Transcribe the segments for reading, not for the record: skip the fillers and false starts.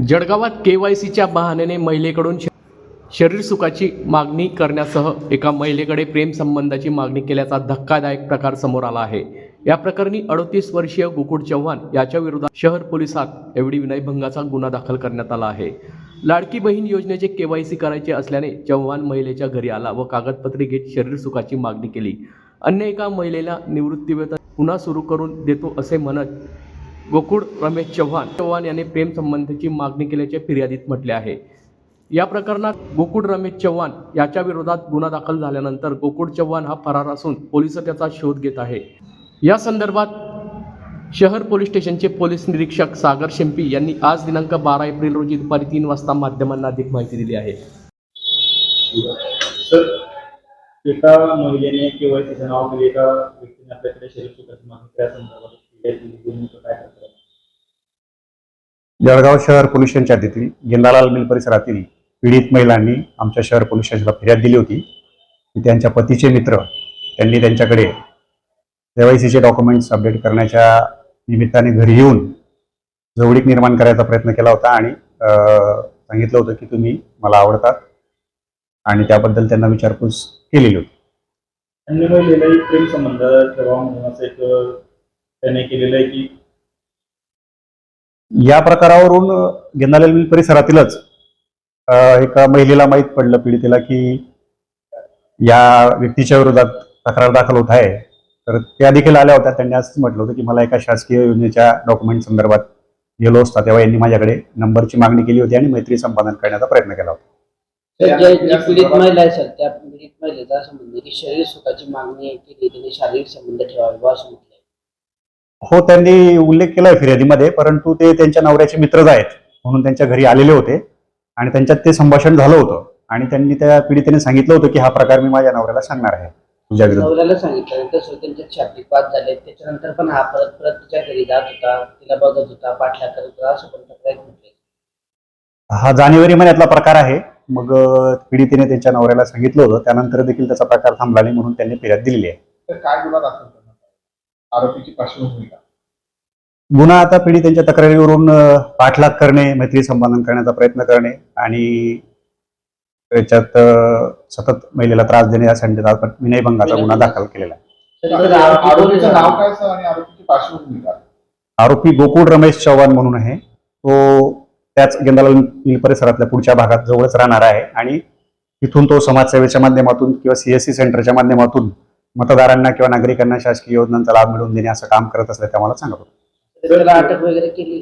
जळगावात केवायसीच्या बहाण्याने महिलेकडून शरीर सुखाची मागणी करण्यासह एका महिलेकडे प्रेम संबंधाची मागणी केल्याचा धक्कादायक प्रकार समोर आला आहे। या प्रकरणी 38 वर्षीय गोकुळ चव्हाण याच्या विरोधात शहर पोलिसात एवढी विनयभंगाचा गुन्हा दाखल करण्यात आला आहे। लाडकी बहीण योजनेचे केवायसी करायचे असल्याने चव्हाण महिलेच्या घरी आला व कागदपत्रे घेत शरीर सुखाची मागणी केली। अन्य एका महिलेला निवृत्तीवेतन पुन्हा सुरू करून देतो असे म्हणत गोकुळ रमेश चव्हाण याने प्रेम संबंधाची मागणी केल्याचे फिर्यादीत म्हटले आहे। या प्रकरणात गोकुळ रमेश चव्हाण याच्या विरोधात गुन्हा दाखल झाल्यानंतर गोकुळ चव्हाण हा फरार असून पोलिस त्याचा शोध घेत आहे। या संदर्भात शहर पोलीस स्टेशनचे पोलीस निरीक्षक सागर शेंपी यांनी आज दिनांक 12 एप्रिल रोजी दुपारी 3 वाजता माध्यमांना अधिक माहिती दिली आहे। सर, एका महिलेने केवायसीचं नाव केले, एका व्यक्तीने आपल्याकडे शरीर सुखाची मागणी त्या संदर्भात जळगाव शहर पोलीस स्टेशनच्या हद्दीतील गेंदालाल मिल परिसरातील पीडित महिलांनी आमच्या शहर पोलीस स्टेशनला फिर्याद दिली होती की त्यांच्या पतीचे मित्र त्यांनी त्यांच्याकडे केवायसीचे डॉक्युमेंट्स अपडेट करण्याच्या निमित्ताने घरी येऊन जवळीक निर्माण करायचा प्रयत्न केला होता आणि सांगितलं होतं की तुम्ही मला आवडतात आणि त्याबद्दल त्यांना विचारपूस केलेली होती। अन्य महिलेलाही प्रेम संबंध ठेवा म्हणून असं एक त्याने केलेलं आहे की या प्रकारावरून गेंदालाल मिल परिसरातीलच एका महिलेला माहीत पडलं, पीडितेला, की या व्यक्तीच्या विरोधात तक्रार दाखल होत आहे। तर त्या देखील आल्या होत्या। त्यांनी असं म्हटलं होतं की मला एका शासकीय योजनेच्या डॉक्युमेंट संदर्भात गेलो असता तेव्हा यांनी माझ्याकडे नंबरची मागणी केली होती आणि मैत्री संपादन करण्याचा प्रयत्न केला होता। पीडित महिला आहे सर, त्या पीडित महिलेचा असं म्हणणं की शरीर सुखाची मागणी केली, त्यांनी शारीरिक संबंध ठेवावे असं म्हटलंय। हो, त्यांनी उल्लेख केलाय फिर्यादीमध्ये, परंतु ते त्यांच्या नवऱ्याचे मित्रच आहेत म्हणून त्यांच्या घरी आलेले होते आणि त्यांच्यात ते संभाषण झालं होतं आणि त्यांनी त्या पीडितेने सांगितलं होतं की हा प्रकार मी माझ्या नवऱ्याला सांगणार आहे। तुझ्या विरुद्ध नवऱ्याला सांगितलं, तसं त्यांच्या छातीत पाच झाले, त्याच्यानंतर पण हा परत तिच्या घरी जात होता, तिला बघत होता, पाठलाग करत होता असं पण तक्रार म्हटलंय। हा जानेवारी महिन्यातला प्रकार आहे। मग पीडितेने त्यांच्या नवऱ्याला सांगितलं होतं, त्यानंतर देखील त्याचा प्रकार थांबला नाही म्हणून त्यांनी फिर्याद दिलेली आहे। तर काय गुन्हा दाखल करण्यात आरोपीची पार्श्वभूमी का? गुन्हा आता पीडितेच्या तक्रारीवरून पाठलाग करणे, मैत्री संपादन करण्याचा प्रयत्न करणे आणि त्याच्यात सतत महिलेला त्रास देणे यासाठी विनयभंगाचा गुन्हा दाखल केलेला आहे। आरोपीचं नाव काय सर आणि आरोपीची पार्श्वभूमी का? आरोपी गोकुळ रमेश चव्हाण म्हणून आहे। तो त्याच गेंदालाल मिल परिसरातल्या पुढच्या भागात जवळच राहणार आहे आणि तिथून तो समाजसेवेच्या माध्यमातून किंवा CSC सेंटरच्या माध्यमातून मतदारांना किंवा नागरिकांना शासकीय योजनांचा लाभ मिळवून देणे असं काम करत असल्याचं आम्हाला सांगत होतं। त्याला अटक वगैरे केली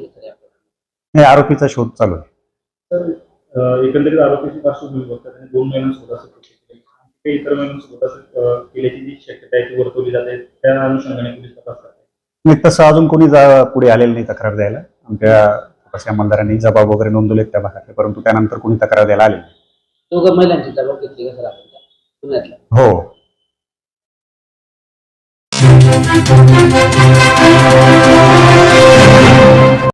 नाही, आरोपीचा शोध चालू आहे। तर एकंदरीत आरोपीची पार्श्वभूमी बघता त्यांनी 2 महिन्यांसोबत असं काही इतर महिन्यांसोबत असं केल्याची जी शक्यता आहे ती वर्तवली जाते, त्या अनुषंगाने पोलीस तपास करतात। नाही, तसं अजून कोणी पुढे आलेलं नाही तक्रार द्यायला। आमच्या तपास अंमलदारांनी जबाब वगैरे नोंदवलेत त्या भागातले, परंतु त्यानंतर कोणी तक्रार द्यायला आले नाही। दोघं महिलांची जबाब घेतली का सर आपण पुण्यातला? हो।